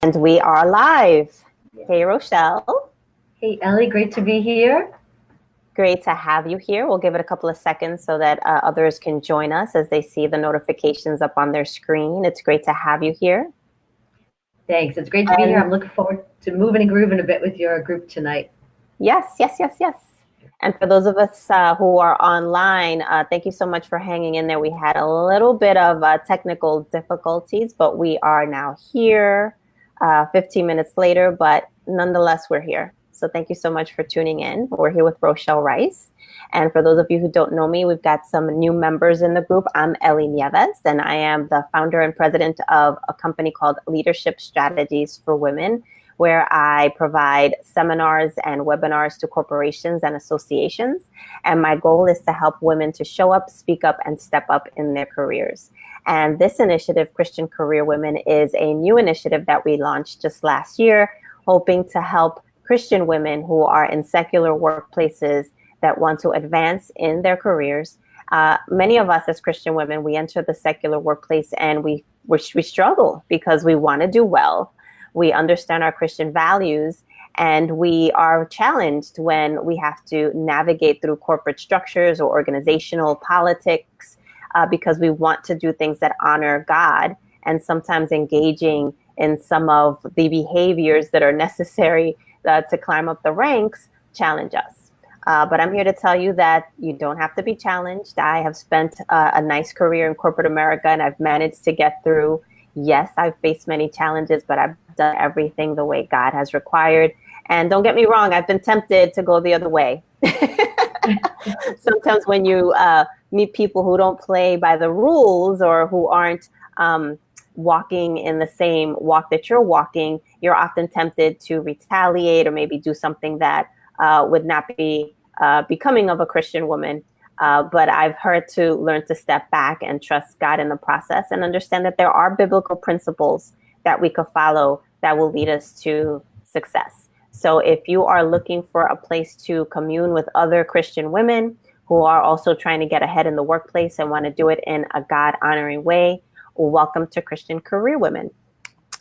And we are live. Hey, Rochelle. Hey, Ellie, great to be here. Great to have you here. We'll give it a couple of seconds so that others can join us as they see the notifications up on their screen. It's great to have you here. Thanks. It's great to be here. I'm looking forward to moving and grooving a bit with your group tonight. Yes. And for those of us who are online, thank you so much for hanging in there. We had a little bit of technical difficulties, but we are now here 15 minutes later, but nonetheless, we're here. So thank you so much for tuning in. We're here with Rochelle Rice. And for those of you who don't know me, we've got some new members in the group. I'm Ellie Nieves, and I am the founder and president of a company called Leadership Strategies for Women, where I provide seminars and webinars to corporations and associations. And my goal is to help women to show up, speak up, and step up in their careers. And this initiative, Christian Career Women, is a new initiative that we launched just last year, hoping to help Christian women who are in secular workplaces that want to advance in their careers. Many of us as Christian women, we enter the secular workplace and we struggle because we want to do well. We understand our Christian values, and we are challenged when we have to navigate through corporate structures or organizational politics because we want to do things that honor God, and sometimes engaging in some of the behaviors that are necessary to climb up the ranks challenge us. But I'm here to tell you that you don't have to be challenged. I have spent a nice career in corporate America, and I've managed to get through. Yes, I've faced many challenges, but I've done everything the way God has required. And don't get me wrong, I've been tempted to go the other way. Sometimes when you meet people who don't play by the rules or who aren't walking in the same walk that you're walking, you're often tempted to retaliate or maybe do something that would not be becoming of a Christian woman. But I've heard to learn to step back and trust God in the process and understand that there are biblical principles that we could follow that will lead us to success. So if you are looking for a place to commune with other Christian women who are also trying to get ahead in the workplace and want to do it in a God-honoring way, welcome to Christian Career Women.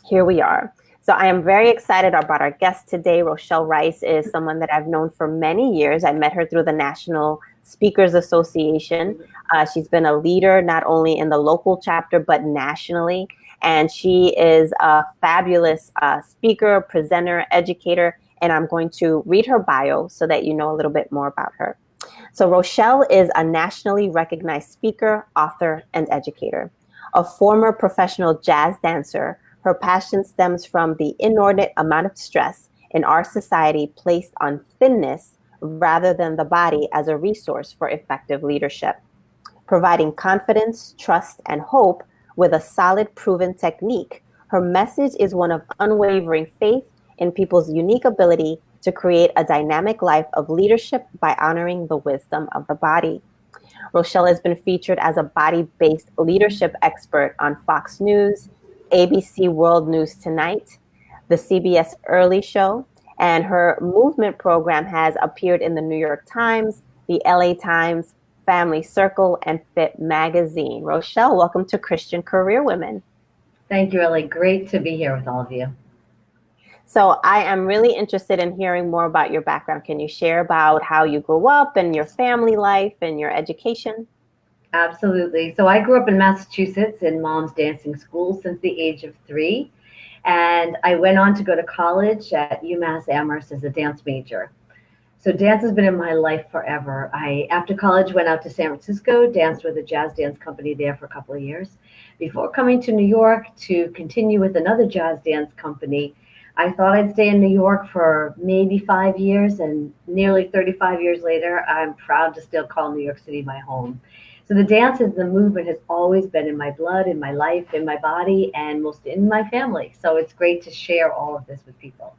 Here we are. So I am very excited about our guest today. Rochelle Rice is someone that I've known for many years. I met her through the National Speakers Association. She's been a leader not only in the local chapter, but nationally. And she is a fabulous speaker, presenter, educator. And I'm going to read her bio so that you know a little bit more about her. So Rochelle is a nationally recognized speaker, author, and educator. A former professional jazz dancer, her passion stems from the inordinate amount of stress in our society placed on thinness rather than the body as a resource for effective leadership. Providing confidence, trust, and hope with a solid, proven technique, her message is one of unwavering faith in people's unique ability to create a dynamic life of leadership by honoring the wisdom of the body. Rochelle has been featured as a body-based leadership expert on Fox News, ABC World News Tonight, the CBS Early Show, and her movement program has appeared in the New York Times, the LA Times, Family Circle, and Fit Magazine. Rochelle, welcome to Christian Career Women. Thank you, Ellie. Great to be here with all of you. So I am really interested in hearing more about your background. Can you share about how you grew up and your family life and your education? Absolutely. So I grew up in Massachusetts in mom's dancing school since the age of 3. And I went on to go to college at UMass Amherst as a dance major. So dance has been in my life forever. After college, went out to San Francisco, danced with a jazz dance company there for a couple of years. Before coming to New York to continue with another jazz dance company, I thought I'd stay in New York for maybe 5 years, and nearly 35 years later, I'm proud to still call New York City my home. So the dance and the movement has always been in my blood, in my life, in my body, and most in my family. So it's great to share all of this with people.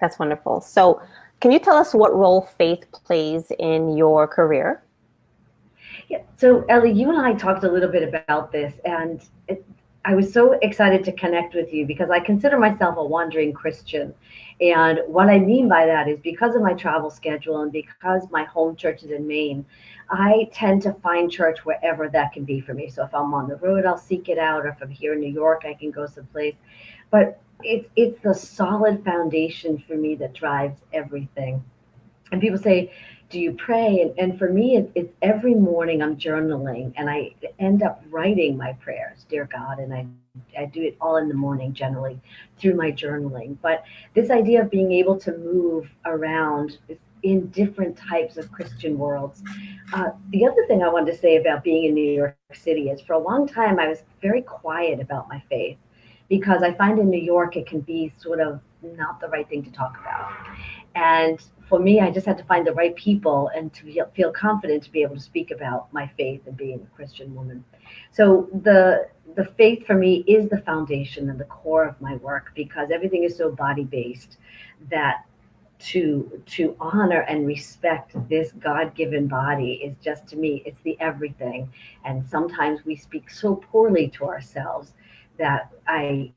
That's wonderful. So can you tell us what role faith plays in your career? Yeah. So Ellie, you and I talked a little bit about this, and I was so excited to connect with you because I consider myself a wandering Christian. And what I mean by that is because of my travel schedule and because my home church is in Maine, I tend to find church wherever that can be for me. So if I'm on the road, I'll seek it out. Or if I'm here in New York, I can go someplace. But it's the solid foundation for me that drives everything. And people say, do you pray? And for me, it's every morning I'm journaling and I end up writing my prayers, dear God. And I do it all in the morning generally through my journaling. But this idea of being able to move around in different types of Christian worlds. The other thing I wanted to say about being in New York City is for a long time I was very quiet about my faith because I find in New York it can be sort of not the right thing to talk about. And for me, I just had to find the right people and to feel confident to be able to speak about my faith and being a Christian woman. So the faith for me is the foundation and the core of my work because everything is so body based that to honor and respect this God-given body is just to me it's the everything. And sometimes we speak so poorly to ourselves that I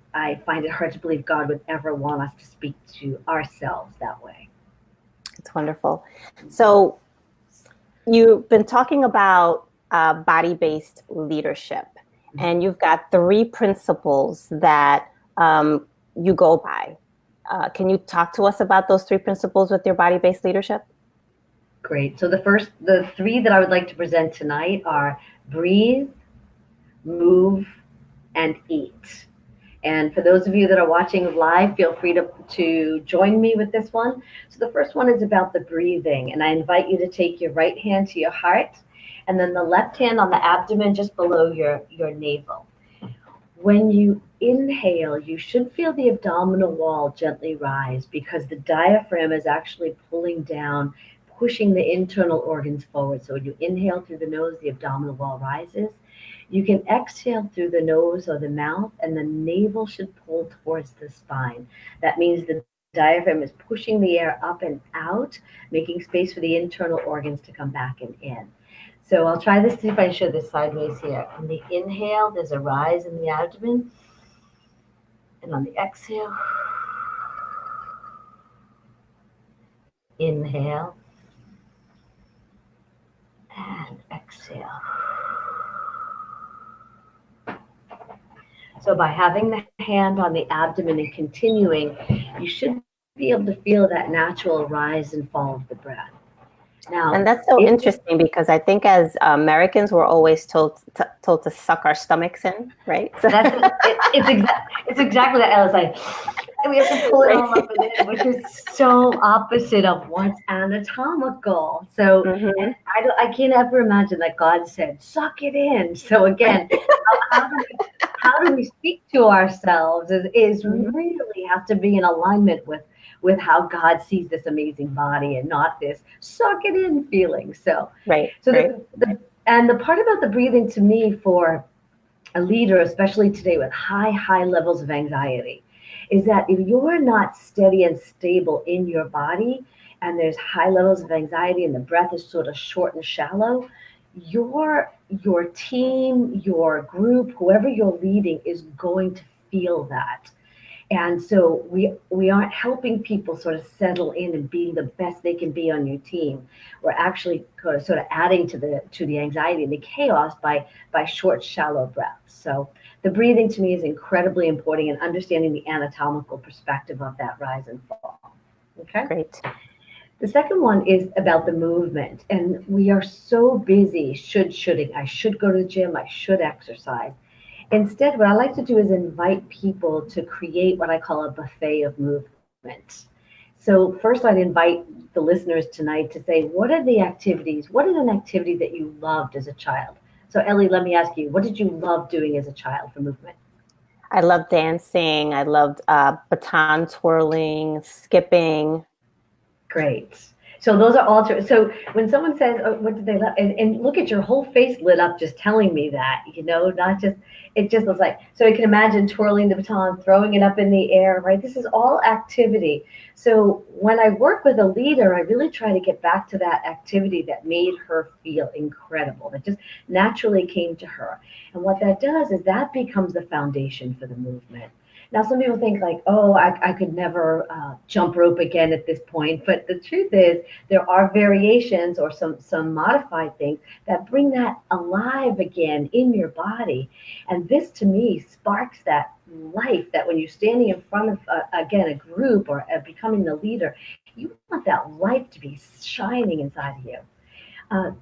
find it hard to believe God would ever want us to speak to ourselves that way. It's wonderful. So you've been talking about body-based leadership, and you've got three principles that you go by. Can you talk to us about those three principles with your body-based leadership? Great. So the three that I would like to present tonight are breathe, move, and eat. And for those of you that are watching live, feel free to join me with this one. So the first one is about the breathing. And I invite you to take your right hand to your heart and then the left hand on the abdomen just below your navel. When you inhale, you should feel the abdominal wall gently rise because the diaphragm is actually pulling down, pushing the internal organs forward. So when you inhale through the nose, the abdominal wall rises. You can exhale through the nose or the mouth, and the navel should pull towards the spine. That means the diaphragm is pushing the air up and out, making space for the internal organs to come back and in. So I'll try this, see if I can show this sideways here. On the inhale, there's a rise in the abdomen. And on the exhale, inhale and exhale. So by having the hand on the abdomen and continuing, you should be able to feel that natural rise and fall of the breath. Now, And that's so interesting because I think as Americans, we're always told to suck our stomachs in, right? So, it's exactly that. I was like, and we have to pull it all up and in, which is so opposite of what's anatomical. So, mm-hmm. and I can't ever imagine that God said, "Suck it in." So again, how do we speak to ourselves is Mm-hmm. really has to be in alignment with how God sees this amazing body and not this suck it in feeling. So, Right, so right. and the part about the breathing to me for a leader, especially today with high levels of anxiety, is that if you're not steady and stable in your body and there's high levels of anxiety and the breath is sort of short and shallow, your team, your group, whoever you're leading is going to feel that. And so we aren't helping people sort of settle in and being the best they can be on your team. We're actually sort of adding to the anxiety and the chaos by short, shallow breaths. So the breathing to me is incredibly important and understanding the anatomical perspective of that rise and fall. Okay. Great. The second one is about the movement. And we are so busy shoulding. I should go to the gym. I should exercise. Instead, what I like to do is invite people to create what I call a buffet of movement. So first I'd invite the listeners tonight to say, what are the activities? What is an activity that you loved as a child? So Ellie, let me ask you, what did you love doing as a child for movement? I loved dancing. I loved baton twirling, skipping. Great. So those are all true. So when someone says, oh, what did they love? And look at your whole face lit up just telling me that, not just, it just was like, so I can imagine twirling the baton, throwing it up in the air, right? This is all activity. So when I work with a leader, I really try to get back to that activity that made her feel incredible, that just naturally came to her. And what that does is that becomes the foundation for the movement. Now, some people think like, oh, I could never jump rope again at this point. But the truth is, there are variations or some modified things that bring that alive again in your body. And this, to me, sparks that life that when you're standing in front of, again, a group or becoming the leader, you want that life to be shining inside of you.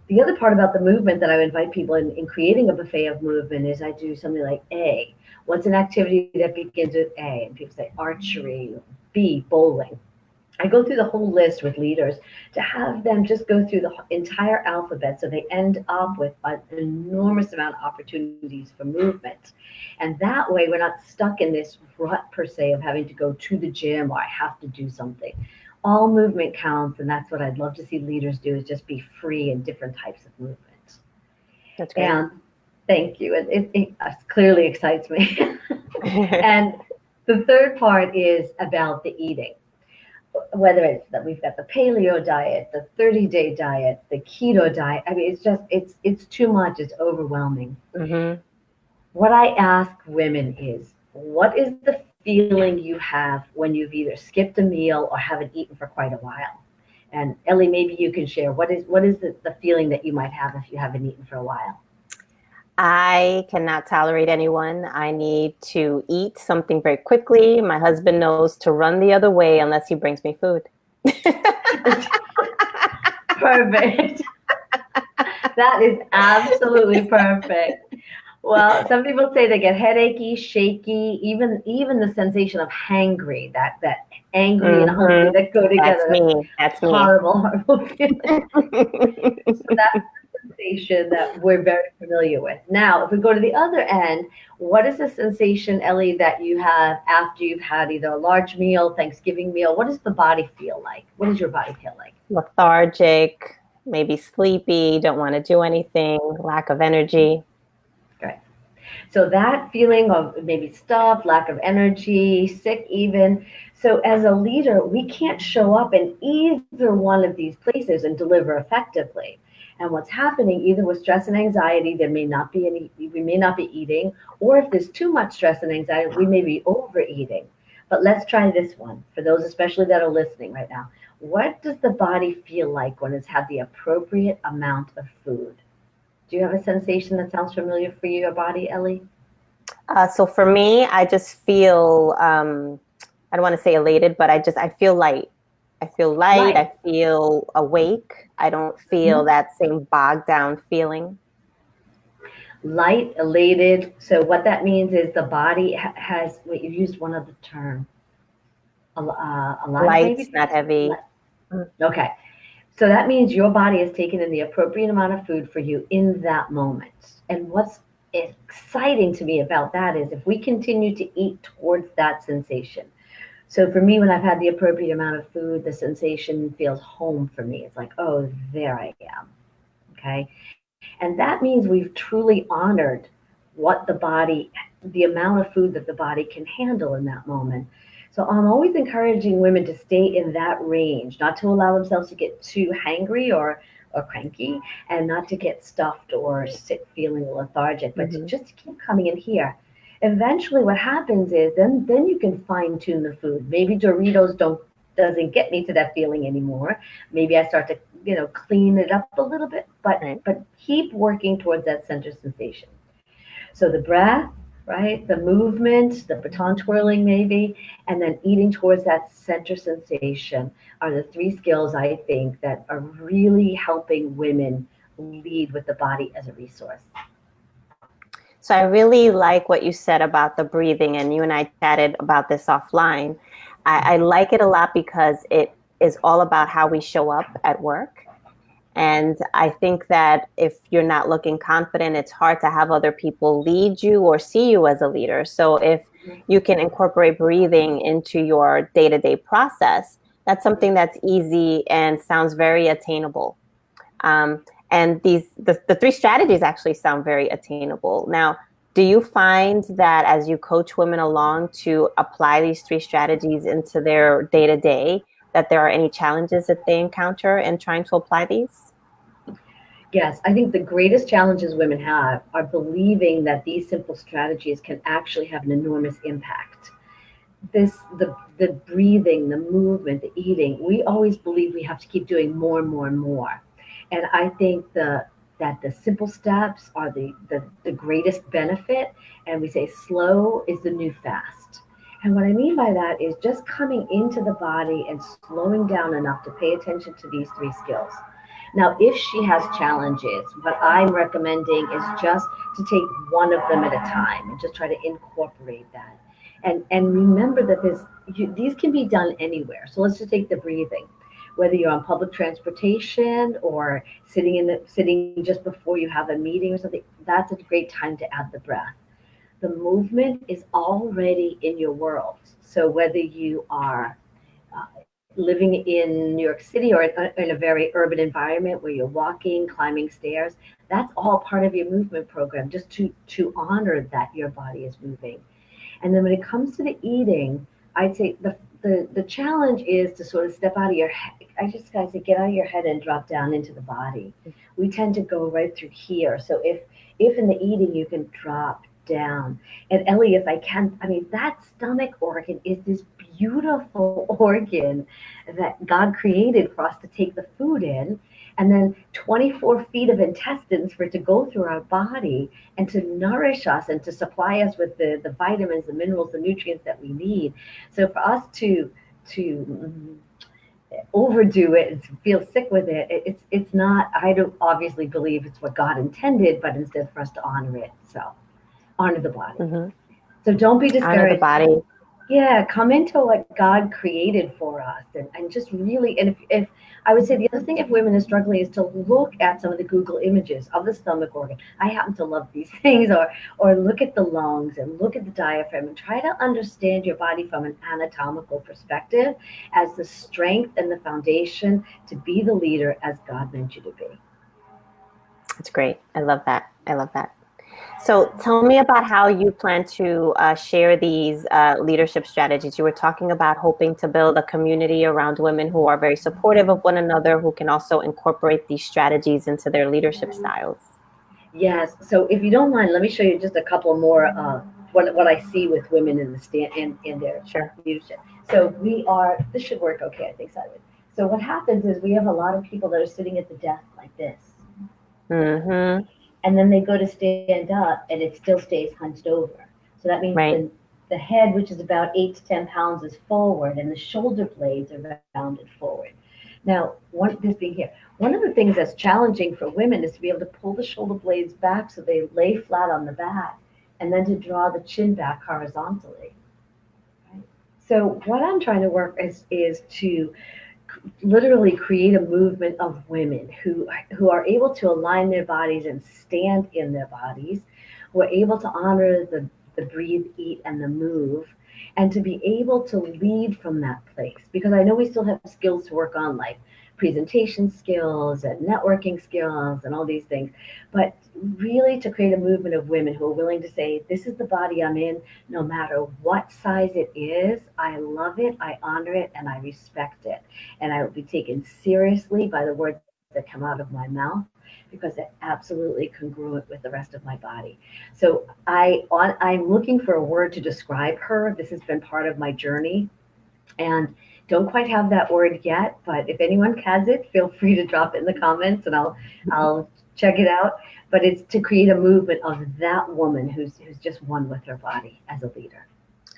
The other part about the movement that I would invite people in creating a buffet of movement is I do something like A. What's an activity that begins with A? And people say archery, B, bowling. I go through the whole list with leaders to have them just go through the entire alphabet so they end up with an enormous amount of opportunities for movement. And that way, we're not stuck in this rut per se of having to go to the gym or I have to do something. All movement counts, and that's what I'd love to see leaders do is just be free in different types of movement. That's great. And thank you. It clearly excites me. And the third part is about the eating, whether it's that we've got the paleo diet, the 30-day diet, the keto diet. I mean, it's too much. It's overwhelming. Mm-hmm. What I ask women is, what is the feeling you have when you've either skipped a meal or haven't eaten for quite a while? And Ellie, maybe you can share what is the feeling that you might have if you haven't eaten for a while. I cannot tolerate anyone. I need to eat something very quickly. My husband knows to run the other way unless he brings me food. Perfect. That is absolutely perfect. Well, some people say they get headachy, shaky, even the sensation of hangry, that angry and hungry that go That's together. me. That's me. Horrible, horrible feeling. So that's the sensation that we're very familiar with. Now, if we go to the other end, what is the sensation, Ellie, that you have after you've had either a large meal, Thanksgiving meal? What does the body feel like? What does your body feel like? Lethargic, maybe sleepy, don't want to do anything, lack of energy. Right. So that feeling of maybe stuffed, lack of energy, sick even. So as a leader, we can't show up in either one of these places and deliver effectively. And what's happening, either with stress and anxiety, there may not be any, we may not be eating, or if there's too much stress and anxiety, we may be overeating. But let's try this one for those especially that are listening right now. What does the body feel like when it's had the appropriate amount of food? Do you have a sensation that sounds familiar for your body, Ellie? So for me, I just feel, I don't want to say elated, but I feel light. I feel light. Light. I feel awake. I don't feel Mhm. that same bogged down feeling. Light, elated. So what that means is the body has, wait, you used one other term, alive Light, maybe? not heavy. Okay. So that means your body has taken in the appropriate amount of food for you in that moment. And what's exciting to me about that is if we continue to eat towards that sensation. So for me, when I've had the appropriate amount of food, the sensation feels home for me. It's like, oh, there I am. Okay. And that means we've truly honored what the body, the amount of food that the body can handle in that moment. So I'm always encouraging women to stay in that range, not to allow themselves to get too hangry or cranky, and not to get stuffed or sick feeling lethargic, but to Mm-hmm. just keep coming in here. Eventually what happens is then you can fine tune the food. Maybe Doritos don't doesn't get me to that feeling anymore. Maybe I start to, clean it up a little bit, but Right. but keep working towards that center sensation. So the breath, right? The movement, the baton twirling maybe, and then eating towards that center sensation are the three skills I think that are really helping women lead with the body as a resource. So I really like what you said about the breathing, and you and I chatted about this offline. I like it a lot because it is all about how we show up at work. And I think that if you're not looking confident, it's hard to have other people lead you or see you as a leader. So if you can incorporate breathing into your day-to-day process, that's something that's easy and sounds very attainable. And the three strategies actually sound very attainable. Now, do you find that as you coach women along to apply these three strategies into their day-to-day, that there are any challenges that they encounter in trying to apply these? Yes, I think the greatest challenges women have are believing that these simple strategies can actually have an enormous impact. the breathing, the movement, the eating, we always believe we have to keep doing more and more and more. And I think that the simple steps are the greatest benefit. And we say slow is the new fast. And what I mean by that is just coming into the body and slowing down enough to pay attention to these three skills. Now, if she has challenges, what I'm recommending is just to take one of them at a time and just try to incorporate that. And remember that these can be done anywhere. So let's just take the breathing. Whether you're on public transportation or sitting just before you have a meeting or something, that's a great time to add the breath. The movement is already in your world. So whether you are living in New York City or in a very urban environment where you're walking, climbing stairs, that's all part of your movement program, just to honor that your body is moving. And then when it comes to the eating, I'd say the challenge is to sort of step out of your head. I just gotta say, get out of your head and drop down into the body. We tend to go right through here. So if in the eating you can drop down. And Ellie, if I can, I mean, that stomach organ is this beautiful organ that God created for us to take the food in. And then 24 feet of intestines for it to go through our body and to nourish us and to supply us with the vitamins, the minerals, the nutrients that we need. So for us to overdo it and feel sick with it, it's not. I don't obviously believe it's what God intended, but instead for us to honor it. So honor the body. Mm-hmm. So don't be Honor the discouraged. body. Yeah, come into what God created for us and just really, and if I would say the other thing if women are struggling is to look at some of the Google images of the stomach organ. I happen to love these things, or look at the lungs and look at the diaphragm and try to understand your body from an anatomical perspective as the strength and the foundation to be the leader as God meant you to be. That's great. I love that. I love that. So tell me about how you plan to share these leadership strategies. You were talking about hoping to build a community around women who are very supportive of one another, who can also incorporate these strategies into their leadership styles. Yes. So if you don't mind, let me show you just a couple more what I see with women in the in their Sure. leadership. So we are. This should work okay, I think, Simon. So what happens is we have a lot of people that are sitting at the desk like this, Mm-hmm. and then they go to stand up, and it still stays hunched over. So that means Right. the head, which is about 8 to 10 pounds, is forward, and the shoulder blades are rounded forward. Now, this being here, one of the things that's challenging for women is to be able to pull the shoulder blades back so they lay flat on the back, and then to draw the chin back horizontally. Right? So what I'm trying to work is to literally create a movement of women who are able to align their bodies and stand in their bodies, who are able to honor the breathe, eat, and the move, and to be able to lead from that place. Because I know we still have skills to work on, like presentation skills and networking skills and all these things, but really to create a movement of women who are willing to say, this is the body I'm in, no matter what size it is. I love it, I honor it, and I respect it. And I will be taken seriously by the words that come out of my mouth because they're absolutely congruent with the rest of my body. So I'm looking for a word to describe her. This has been part of my journey, and don't quite have that word yet, but if anyone has it, feel free to drop it in the comments and I'll check it out. But it's to create a movement of that woman who's just one with her body as a leader.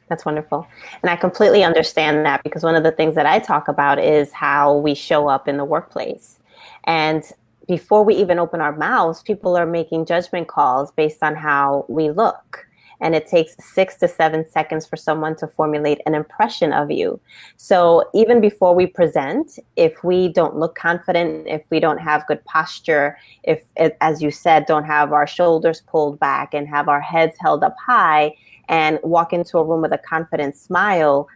That's wonderful. And I completely understand that because one of the things that I talk about is how we show up in the workplace. And before we even open our mouths, people are making judgment calls based on how we look. And it takes 6 to 7 seconds for someone to formulate an impression of you. So even before we present, if we don't look confident, if we don't have good posture, if, as you said, don't have our shoulders pulled back and have our heads held up high and walk into a room with a confident smile,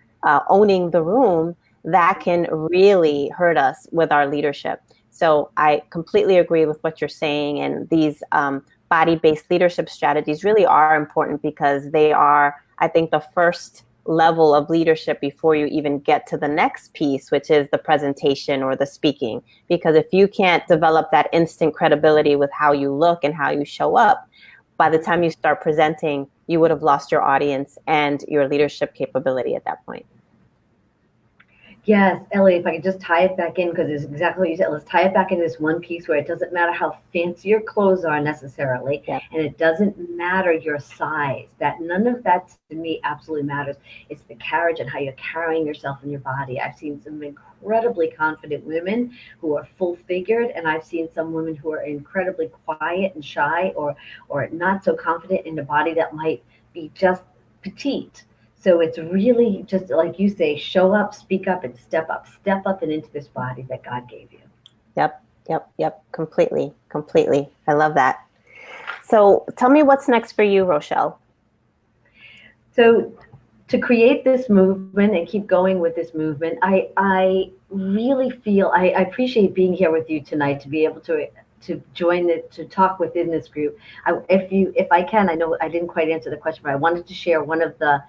owning the room, that can really hurt us with our leadership. So I completely agree with what you're saying. And these body-based leadership strategies really are important because they are, I think, the first level of leadership before you even get to the next piece, which is the presentation or the speaking. Because if you can't develop that instant credibility with how you look and how you show up, by the time you start presenting, you would have lost your audience and your leadership capability at that point. Yes, Ellie, if I could just tie it back in, because it's exactly what you said. Let's tie it back into this one piece where it doesn't matter how fancy your clothes are necessarily, Yeah. and it doesn't matter your size. That none of that to me absolutely matters. It's the carriage and how you're carrying yourself in your body. I've seen some incredibly confident women who are full figured, and I've seen some women who are incredibly quiet and shy, or not so confident in a body that might be just petite. So it's really just like you say, show up, speak up, and step up and into this body that God gave you. Yep. Yep. Yep. Completely. Completely. I love that. So tell me what's next for you, Rochelle. So to create this movement and keep going with this movement, I really feel I appreciate being here with you tonight to be able to join it, to talk within this group. If I can, I know I didn't quite answer the question, but I wanted to share one of the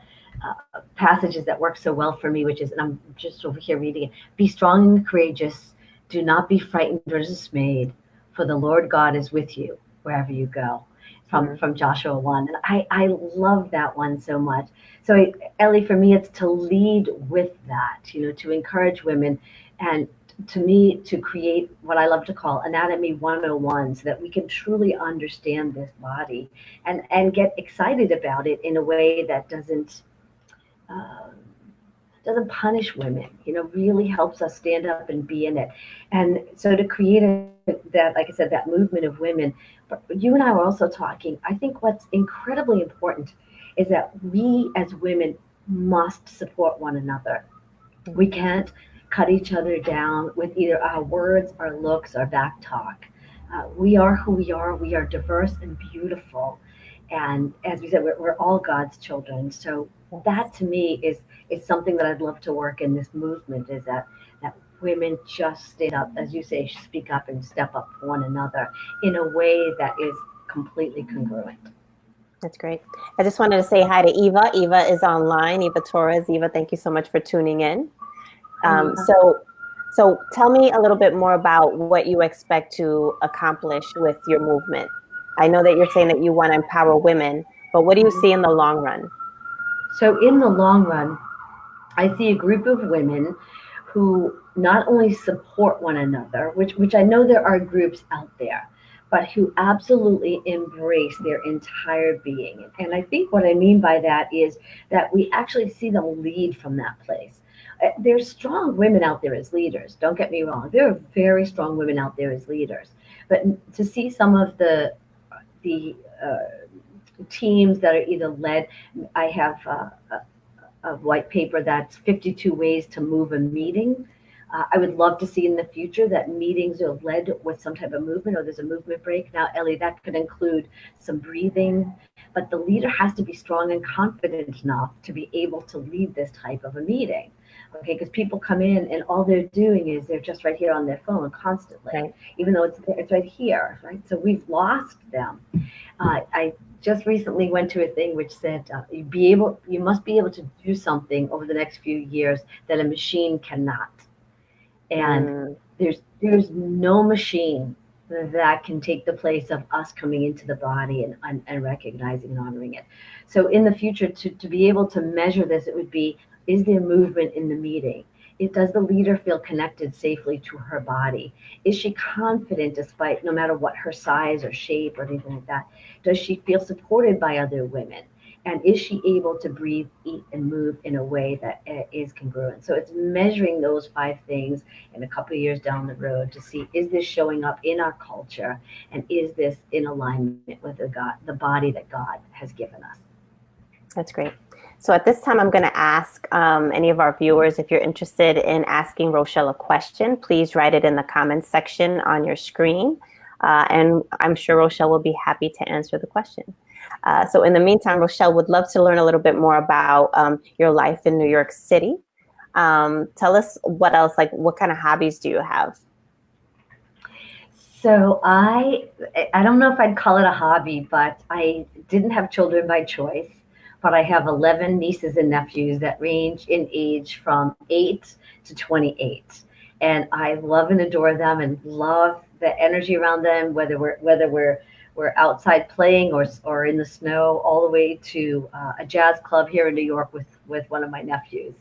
passages that work so well for me, which is, and I'm just over here reading it: "Be strong and courageous. Do not be frightened or dismayed, for the Lord God is with you wherever you go." From Joshua 1. And I love that one so much. So, Ellie, for me, it's to lead with that, to encourage women, and to me, to create what I love to call Anatomy 101, so that we can truly understand this body and get excited about it in a way that um, doesn't punish women, really helps us stand up and be in it. And so to create that, like I said, that movement of women. But you and I were also talking, I think what's incredibly important is that we as women must support one another. We can't cut each other down with either our words, our looks, our back talk. We are who we are. We are diverse and beautiful. And as we said, we're all God's children. So that to me is something that I'd love to work in this movement, is that women just stand up, as you say, speak up and step up for one another in a way that is completely congruent. That's great. I just wanted to say hi to Eva. Eva is online. Eva Torres. Eva, thank you so much for tuning in. Um, So tell me a little bit more about what you expect to accomplish with your movement. I know that you're saying that you want to empower women, but what do you see in the long run? so in the long run, I see a group of women who not only support one another, which I know there are groups out there, but who absolutely embrace their entire being. And I think what I mean by that is that we actually see them lead from that place. There's strong women out there as leaders. Don't get me wrong. There are very strong women out there as leaders. But to see some of the teams that are either led, I have a white paper that's 52 ways to move a meeting. I would love to see in the future that meetings are led with some type of movement, or there's a movement break. Now, Ellie, that could include some breathing, but the leader has to be strong and confident enough to be able to lead this type of a meeting. Okay, because people come in and all they're doing is they're just right here on their phone constantly, Right. even though it's right here, right? So we've lost them. I just recently went to a thing which said you must be able to do something over the next few years that a machine cannot. And Mm, there's no machine that can take the place of us coming into the body and recognizing and honoring it. So in the future, to be able to measure this, it would be, is there movement in the meeting? Does the leader feel connected safely to her body? Is she confident despite, no matter what her size or shape or anything like that? Does she feel supported by other women? And is she able to breathe, eat, and move in a way that is congruent? So it's measuring those 5 things in a couple of years down the road to see, is this showing up in our culture, and is this in alignment with the body that God has given us? that's great. So at this time, I'm going to ask any of our viewers, if you're interested in asking Rochelle a question, please write it in the comments section on your screen. And I'm sure Rochelle will be happy to answer the question. So in the meantime, Rochelle would love to learn a little bit more about your life in New York City. Tell us what else, like what kind of hobbies do you have? So I don't know if I'd call it a hobby, but I didn't have children by choice. But I have 11 nieces and nephews that range in age from 8 to 28, and I love and adore them and love the energy around them. Whether we're we're outside playing or in the snow, all the way to a jazz club here in New York with one of my nephews.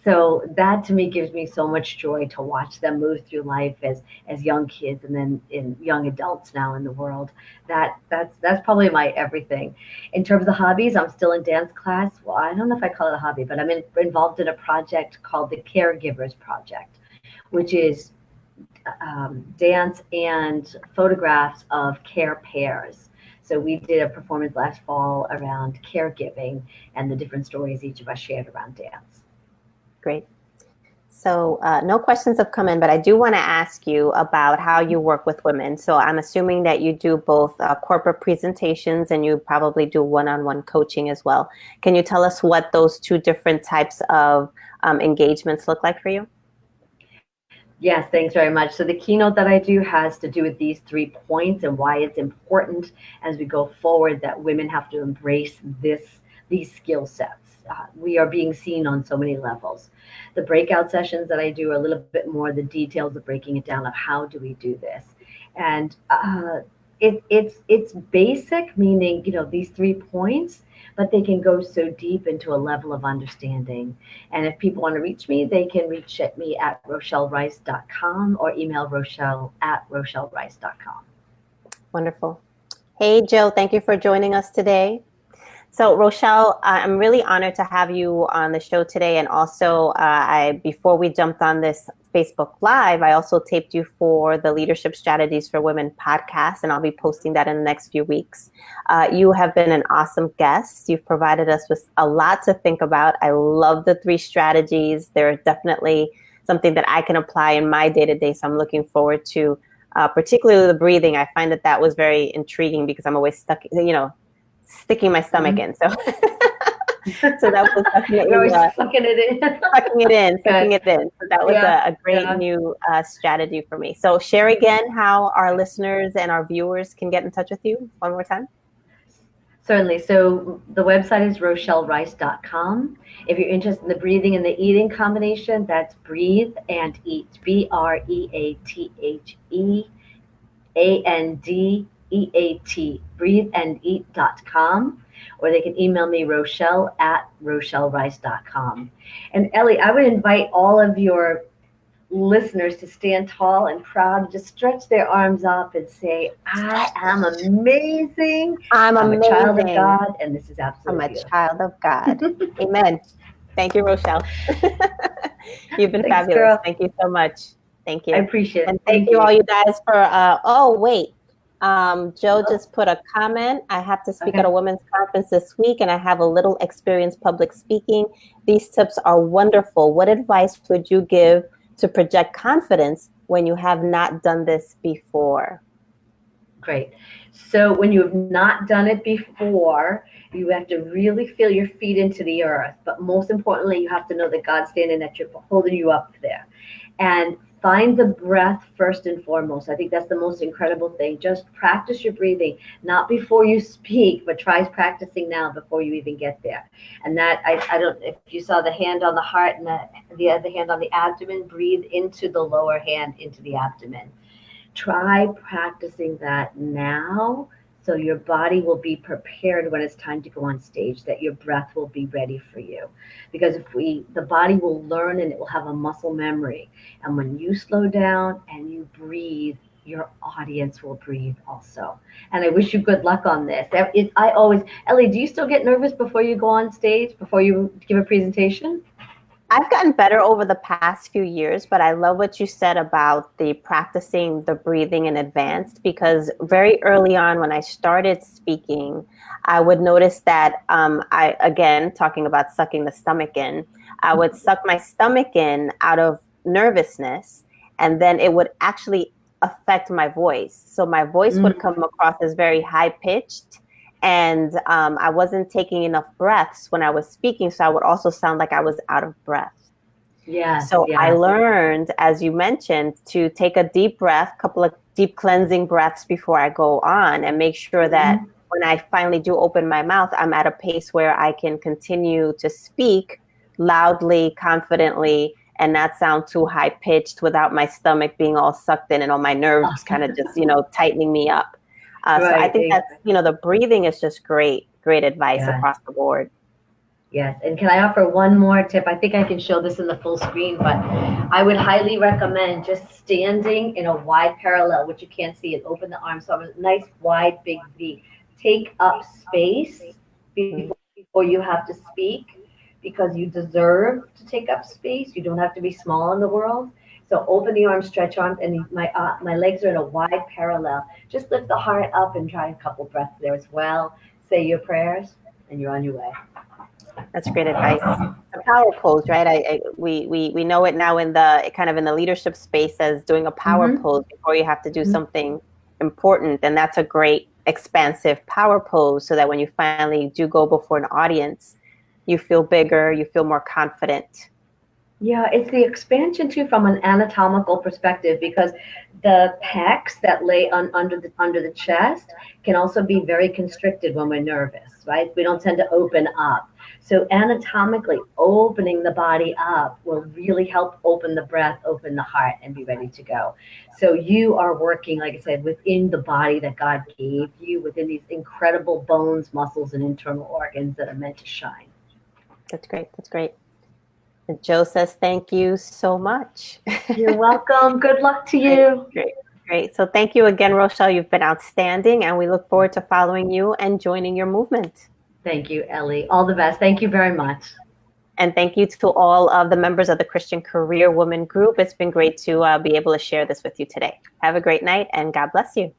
So that to me gives me so much joy to watch them move through life as young kids and then in young adults now in the world. That's probably my everything. In terms of hobbies, I'm still in dance class. Well, I don't know if I call it a hobby, but involved in a project called the Caregivers Project, which is dance and photographs of care pairs. So we did a performance last fall around caregiving and the different stories each of us shared around dance. Great. So no questions have come in, but I do want to ask you about how you work with women. So I'm assuming that you do both corporate presentations and you probably do one-on-one coaching as well. Can you tell us what those two different types of engagements look like for you? Yes, thanks very much. So the keynote that I do has to do with these 3 points and why it's important as we go forward that women have to embrace these skill sets. We are being seen on so many levels. The breakout sessions that I do are a little bit more the details of breaking it down of how do we do this. And it's basic, meaning, these 3 points, but they can go so deep into a level of understanding. And if people want to reach me, they can reach me at RochelleRice.com or email Rochelle at RochelleRice.com. Wonderful. Hey, Jill, thank you for joining us today. So, Rochelle, I'm really honored to have you on the show today. And also, before we jumped on this Facebook Live, I also taped you for the Leadership Strategies for Women podcast, and I'll be posting that in the next few weeks. You have been an awesome guest. You've provided us with a lot to think about. I love the 3 strategies. They're definitely something that I can apply in my day-to-day. So I'm looking forward to particularly the breathing. I find that was very intriguing because I'm always stuck, sticking my stomach in. So so that was definitely sucking it in. sucking it in. So that was a great new strategy for me. So share again how our listeners and our viewers can get in touch with you one more time. Certainly. So the website is RochelleRice.com. If you're interested in the breathing and the eating combination, that's Breathe and Eat. BreatheAndEat. Breatheandeat.com, or they can email me Rochelle at RochelleRice.com. And Ellie, I would invite all of your listeners to stand tall and proud, just stretch their arms up and say, I am amazing. I'm a child of God, and this is absolutely beautiful. Child of God. Amen. Thank you, Rochelle. You've been fabulous. Girl. Thank you so much. Thank you. I appreciate it. And thank you all you guys for, Joe just put a comment. I have to speak at a women's conference this week, and I have a little experience public speaking. These tips are wonderful. What advice would you give to project confidence when you have not done this before? Great. So when you have not done it before, you have to really feel your feet into the earth. But most importantly, you have to know that God's standing at you, holding you up there. And find the breath first and foremost. I think that's the most incredible thing. Just practice your breathing, not before you speak, but try practicing now before you even get there. And that, I don't, if you saw the hand on the heart and the other hand on the abdomen, breathe into the lower hand, into the abdomen. Try practicing that now, so your body will be prepared when it's time to go on stage, that your breath will be ready for you. Because the body will learn, and it will have a muscle memory. And when you slow down and you breathe, your audience will breathe also. And I wish you good luck on this. Ellie, do you still get nervous before you go on stage, before you give a presentation? I've gotten better over the past few years, but I love what you said about the practicing the breathing in advance, because very early on when I started speaking, I would notice that again, talking about sucking the stomach in, I would suck my stomach in out of nervousness, and then it would actually affect my voice. So my voice would come across as very high pitched. And I wasn't taking enough breaths when I was speaking, so I would also sound like I was out of breath. So I learned, as you mentioned, to take a deep breath, couple of deep cleansing breaths before I go on, and make sure that when I finally do open my mouth, I'm at a pace where I can continue to speak loudly, confidently, and not sound too high pitched without my stomach being all sucked in and all my nerves kind of just, tightening me up. So I Right. think that's, the breathing is just great advice Yeah. across the board. Yes, and can I offer one more tip? I think I can show this in the full screen, but I would highly recommend just standing in a wide parallel, which you can't see, and open the arms. So a nice wide big V. Take up space Mm. before you have to speak, because you deserve to take up space. You don't have to be small in the world. So open the arms, stretch arms, and my legs are in a wide parallel. Just lift the heart up and try a couple breaths there as well. Say your prayers, and you're on your way. That's great advice. The power pose, right? We know it now in the kind of in the leadership space as doing a power Mm-hmm. pose before you have to do something important, and that's a great expansive power pose, so that when you finally do go before an audience, you feel bigger, you feel more confident. Yeah, it's the expansion too from an anatomical perspective, because the pecs that lay under the chest can also be very constricted when we're nervous, right? We don't tend to open up. So anatomically, opening the body up will really help open the breath, open the heart, and be ready to go. So you are working, like I said, within the body that God gave you, within these incredible bones, muscles, and internal organs that are meant to shine. That's great. That's great. And Joe says, thank you so much. You're welcome. Good luck to Great, you. great, great. So thank you again, Rochelle. You've been outstanding, and we look forward to following you and joining your movement. Thank you, Ellie. All the best. Thank you very much. And thank you to all of the members of the Christian Career Women Group. It's been great to be able to share this with you today. Have a great night, and God bless you.